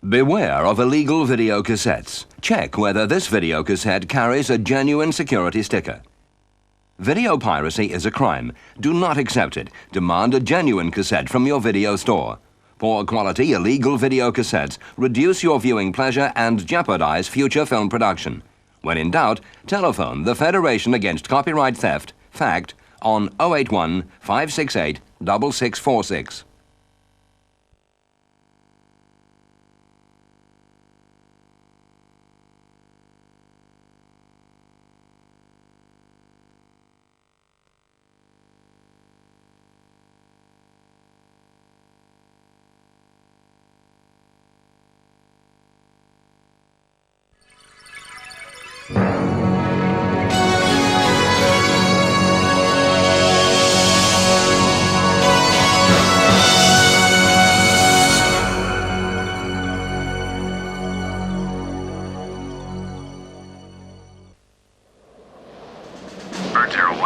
Beware of illegal video cassettes. Check whether this video cassette carries a genuine security sticker. Video piracy is a crime. Do not accept it. Demand a genuine cassette from your video store. Poor quality illegal video cassettes reduce your viewing pleasure and jeopardize future film production. When in doubt, telephone the Federation Against Copyright Theft, FACT, on 081 568 6646.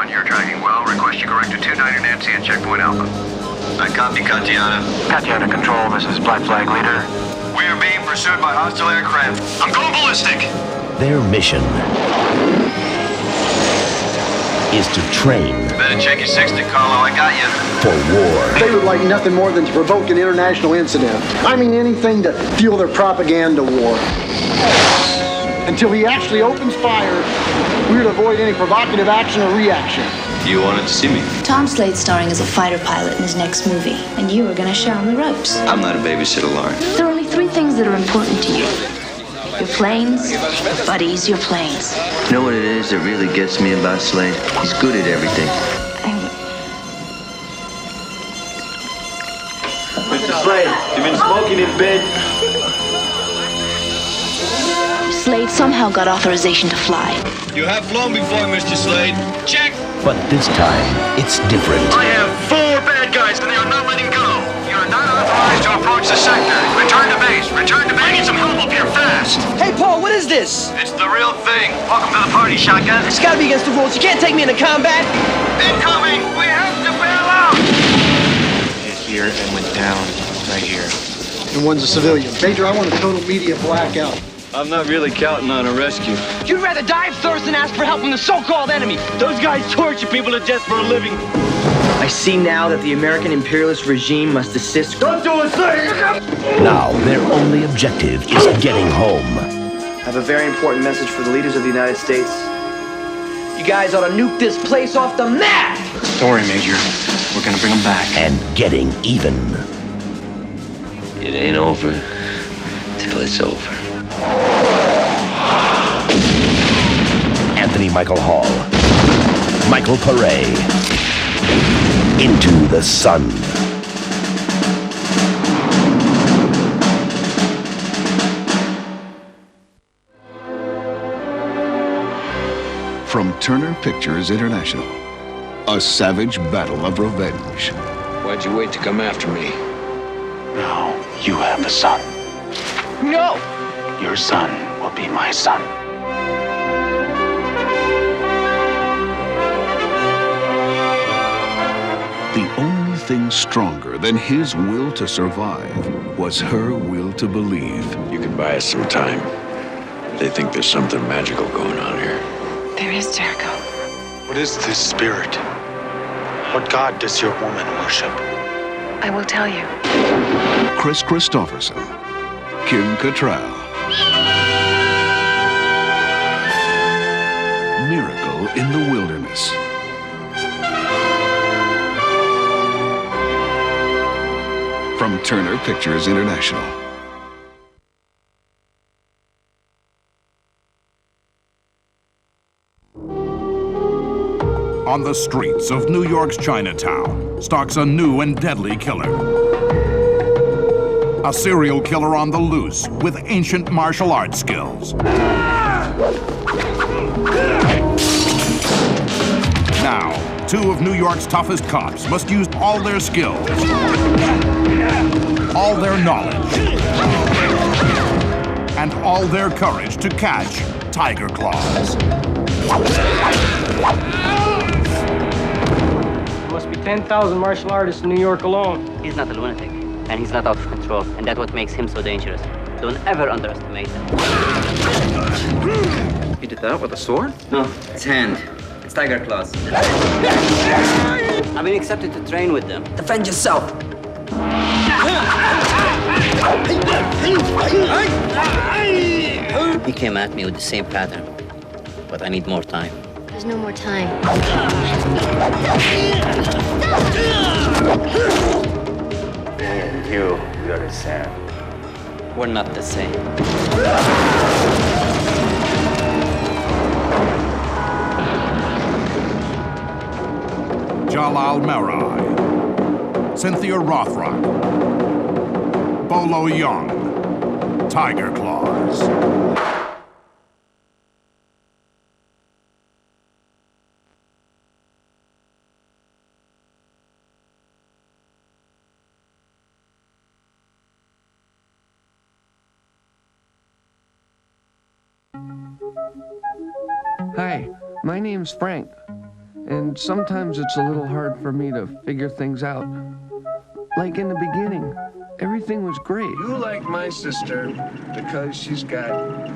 You're tracking well. Request you correct to 290 Nancy at checkpoint Alpha. I copy, Katiana. Katiana Control, this is Black Flag Leader. We are being pursued by hostile aircraft. I'm going ballistic! Their mission is to train. Better check your 60, Carlo. I got you. For war. They would like nothing more than to provoke an international incident. I mean anything to fuel their propaganda war. Until he actually opens fire, we would avoid any provocative action or reaction. You wanted to see me? Tom Slade's starring as a fighter pilot in his next movie, and you were going to show him the ropes. I'm not a babysitter, Lauren. There are only three things that are important to you. Your planes, your buddies, your planes. You know what it is that really gets me about Slade? He's good at everything. Mr. Slade, you've been smoking in bed. Slade somehow got authorization to fly. You have flown before, Mr. Slade. Check! But this time, it's different. I have 4 bad guys and they are not letting go. You are not authorized to approach the sector. Return to base. Return to base. I need some help up here fast. Hey, Paul, what is this? It's the real thing. Welcome to the party, shotgun. It's gotta be against the rules. You can't take me into combat. Incoming! We have to bail out! Hit here and went down right here. And one's a civilian. Major, I want a total media blackout. I'm not really counting on a rescue. You'd rather die of thirst than ask for help from the so-called enemy. Those guys torture people to death for a living. I see now that the American imperialist regime must assist. Don't do a thing! Now, their only objective is getting home. I have a very important message for the leaders of the United States. You guys ought to nuke this place off the map! Don't worry, Major. We're gonna bring them back. And getting even. It ain't over till it's over. Anthony Michael Hall. Michael Paré. Into the Sun. From Turner Pictures International, a savage battle of revenge. Why'd you wait to come after me? Now, you have a son. No! Your son will be my son. The only thing stronger than his will to survive was her will to believe. You can buy us some time. They think there's something magical going on here. There is, Jericho. What is this spirit? What god does your woman worship? I will tell you. Chris Christopherson, Kim Cattrall. Miracle in the Wilderness. From Turner Pictures International. On the streets of New York's Chinatown stalks a new and deadly killer. A serial killer on the loose with ancient martial arts skills. Now, 2 of New York's toughest cops must use all their skills, all their knowledge, and all their courage to catch Tiger Claws. There must be 10,000 martial artists in New York alone. He's not a lunatic, and he's not out of control, and that's what makes him so dangerous. Don't ever underestimate them. You did that with a sword? No, it's hand. It's tiger claws. I've been accepted to train with them. Defend yourself. He came at me with the same pattern, but I need more time. There's no more time. And you're the same. We're not the same. Jalal Marai, Cynthia Rothrock, Bolo Young, Tiger Claws. Hi, my name's Frank, and sometimes it's a little hard for me to figure things out. Like in the beginning, everything was great. You like my sister because she's got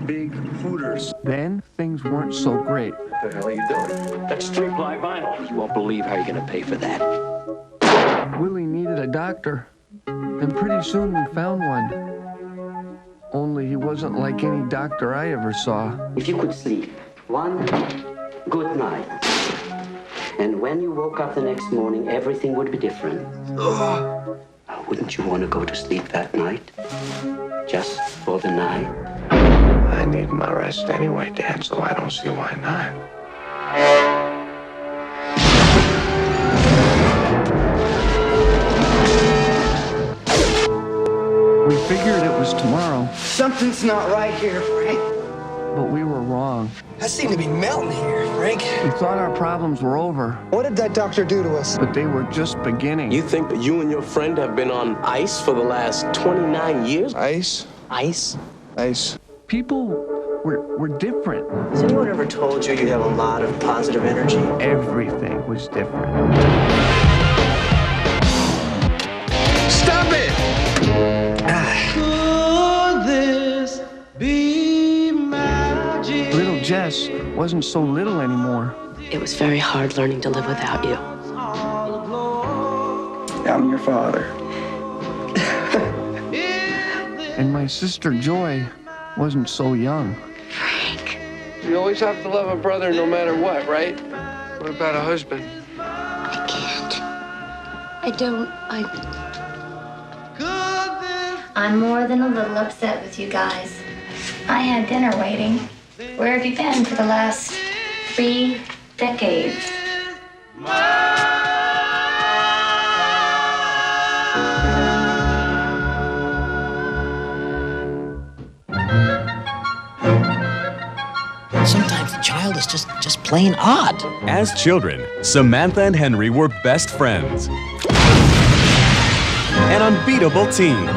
big hooters. Then things weren't so great. What the hell are you doing? That's 3-ply vinyl. You won't believe how you're gonna pay for that. Willie needed a doctor, and pretty soon we found one. Only he wasn't like any doctor I ever saw. If you could sleep one good night, and when you woke up the next morning, everything would be different. Wouldn't you want to go to sleep that night? Just for the night? I need my rest anyway, Dad, so I don't see why not. We figured it was tomorrow, Something's not right here, Frank. but we were wrong. I seem to be melting here, Frank. We thought our problems were over, What did that doctor do to us? but they were just beginning. You think that you and your friend have been on ice for the last 29 years? Ice? Ice? Ice. People were different. Has anyone ever told you you have a lot of positive energy? Everything was different. Stop it! Could this be magic? Little Jess wasn't so little anymore. It was very hard learning to live without you. I'm your father. And my sister Joy wasn't so young. Frank. You always have to love a brother no matter what, right? What about a husband? I can't. I don't. I'm more than a little upset with you guys. I had dinner waiting. Where have you been for the last 3 decades? Sometimes the child is just plain odd. As children, Samantha and Henry were best friends. An unbeatable team.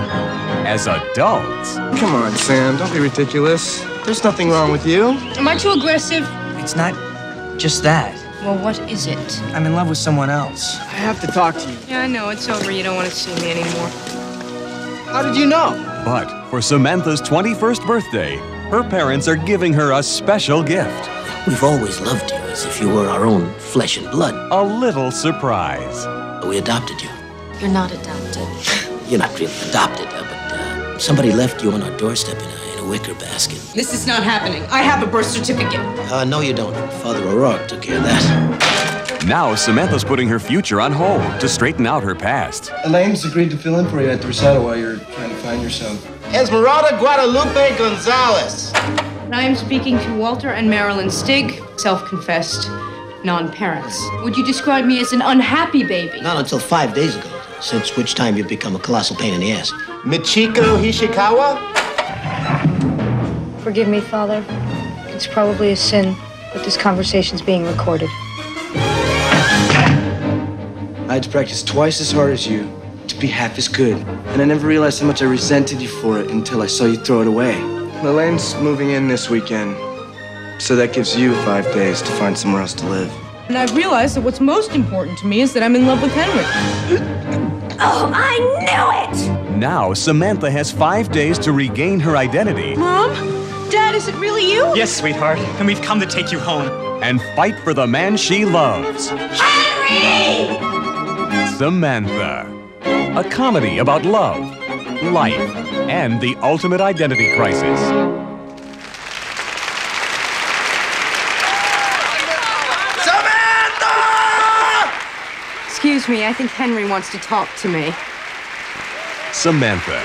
As adults, Come on, Sam, don't be ridiculous. There's nothing wrong with you. Am I too aggressive? It's not just that. Well, what is it? I'm in love with someone else. I have to talk to you. Yeah, I know. It's over. You don't want to see me anymore. How did you know? but for Samantha's 21st birthday, her parents are giving her a special gift. We've always loved you as if you were our own flesh and blood. A little surprise. We adopted you. You're not adopted. You're not really adopted, but somebody left you on our doorstep in a wicker basket. This is not happening. I have a birth certificate. No, you don't. Father O'Rourke took care of that. Now Samantha's putting her future on hold to straighten out her past. Elaine's agreed to fill in for you at the recital while you're trying to find yourself. Esmeralda Guadalupe Gonzalez. I am speaking to Walter and Marilyn Stig, self-confessed non-parents. Would you describe me as an unhappy baby? Not until 5 days ago, since which time you've become a colossal pain in the ass. Michiko Hishikawa. Forgive me, Father. It's probably a sin, but this conversation's being recorded. I had to practice twice as hard as you to be half as good. And I never realized how much I resented you for it until I saw you throw it away. Elaine's moving in this weekend, so that gives you 5 days to find somewhere else to live. And I've realized that what's most important to me is that I'm in love with Henry. Oh, I knew it! Now, Samantha has 5 days to regain her identity Mom? Dad, is it really you? Yes, sweetheart, and we've come to take you home. and fight for the man she loves. Henry! Samantha. A comedy about love, life, and the ultimate identity crisis. Excuse me, I think Henry wants to talk to me. Samantha.